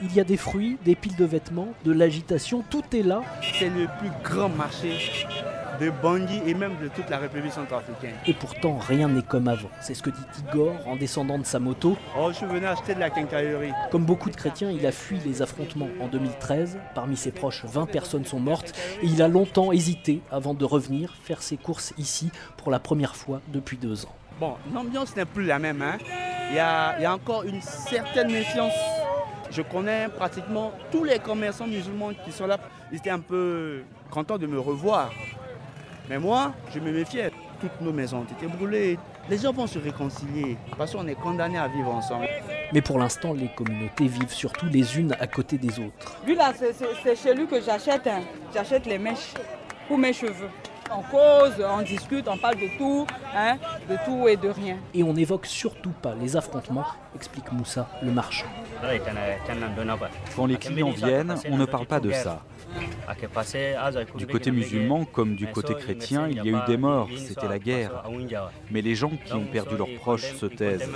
Il y a des fruits, des piles de vêtements, de l'agitation, tout est là. C'est le plus grand marché de Bangui et même de toute la République centrafricaine. Et pourtant, rien n'est comme avant. C'est ce que dit Igor en descendant de sa moto. Oh, je suis venu acheter de la quincaillerie. Comme beaucoup de chrétiens, il a fui les affrontements en 2013. Parmi ses proches, 20 personnes sont mortes. Et il a longtemps hésité avant de revenir faire ses courses ici pour la première fois depuis 2 ans. Bon, l'ambiance n'est plus la même. Il y a encore une certaine méfiance. Je connais pratiquement tous les commerçants musulmans qui sont là. Ils étaient un peu contents de me revoir. Mais moi, je me méfiais. Toutes nos maisons ont été brûlées. Les gens vont se réconcilier parce qu'on est condamnés à vivre ensemble. Mais pour l'instant, les communautés vivent surtout les unes à côté des autres. Lui là, c'est chez lui que j'achète. J'achète les mèches pour mes cheveux. On cause, on discute, on parle de tout et de rien. Et on n'évoque surtout pas les affrontements, explique Moussa, le marchand. Quand les clients viennent, on ne parle pas de ça. Du côté musulman comme du côté chrétien, il y a eu des morts, c'était la guerre. Mais les gens qui ont perdu leurs proches se taisent.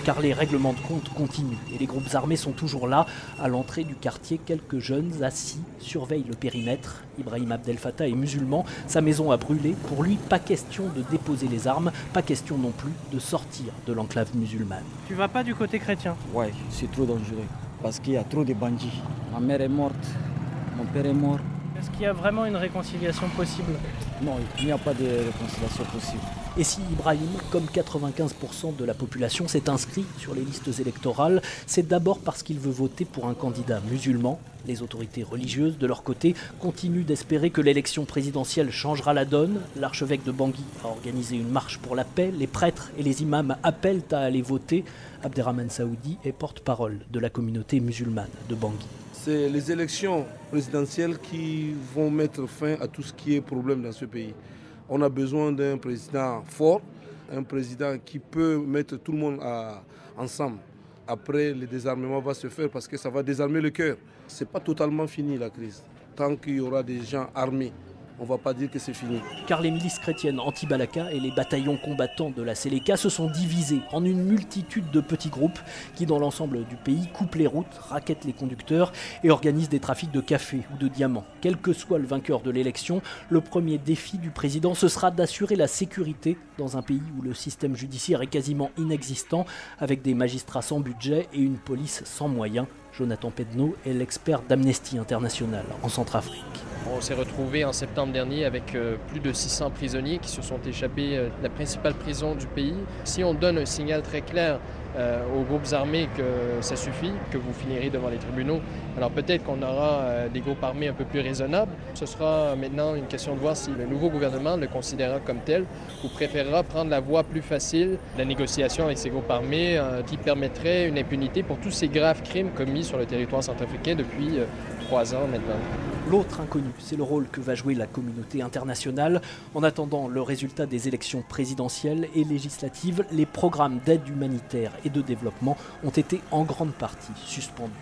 Car les règlements de compte continuent et les groupes armés sont toujours là. À l'entrée du quartier, quelques jeunes assis surveillent le périmètre. Ibrahim Abdel Fattah est musulman, sa maison a brûlé. Pour lui, pas question de déposer les armes, pas question non plus de sortir de l'enclave musulmane. Tu vas pas du côté chrétien? Ouais, c'est trop dangereux parce qu'il y a trop de bandits. Ma mère est morte, mon père est mort. Est-ce qu'il y a vraiment une réconciliation possible? Non, il n'y a pas de réconciliation possible. Et si Ibrahim, comme 95% de la population, s'est inscrit sur les listes électorales, c'est d'abord parce qu'il veut voter pour un candidat musulman. Les autorités religieuses, de leur côté, continuent d'espérer que l'élection présidentielle changera la donne. L'archevêque de Bangui a organisé une marche pour la paix. Les prêtres et les imams appellent à aller voter. Abderrahmane Saoudi est porte-parole de la communauté musulmane de Bangui. C'est les élections présidentielles qui vont mettre fin à tout ce qui est problème dans ce pays. On a besoin d'un président fort, un président qui peut mettre tout le monde ensemble. Après, le désarmement va se faire parce que ça va désarmer le cœur. Ce n'est pas totalement fini la crise. Tant qu'il y aura des gens armés, on ne va pas dire que c'est fini. Car les milices chrétiennes anti-Balaka et les bataillons combattants de la Séléka se sont divisés en une multitude de petits groupes qui, dans l'ensemble du pays, coupent les routes, rackettent les conducteurs et organisent des trafics de café ou de diamants. Quel que soit le vainqueur de l'élection, le premier défi du président, ce sera d'assurer la sécurité dans un pays où le système judiciaire est quasiment inexistant, avec des magistrats sans budget et une police sans moyens. Jonathan Pedno est l'expert d'Amnesty International en Centrafrique. On s'est retrouvé en septembre dernier avec plus de 600 prisonniers qui se sont échappés de la principale prison du pays. Si on donne un signal très clair aux groupes armés que ça suffit, que vous finirez devant les tribunaux, alors peut-être qu'on aura des groupes armés un peu plus raisonnables. Ce sera maintenant une question de voir si le nouveau gouvernement le considérera comme tel ou préférera prendre la voie plus facile, la négociation avec ces groupes armés qui permettrait une impunité pour tous ces graves crimes commis sur le territoire centrafricain depuis 3 ans maintenant. L'autre inconnu, c'est le rôle que va jouer la communauté internationale. En attendant le résultat des élections présidentielles et législatives, les programmes d'aide humanitaire et de développement ont été en grande partie suspendus.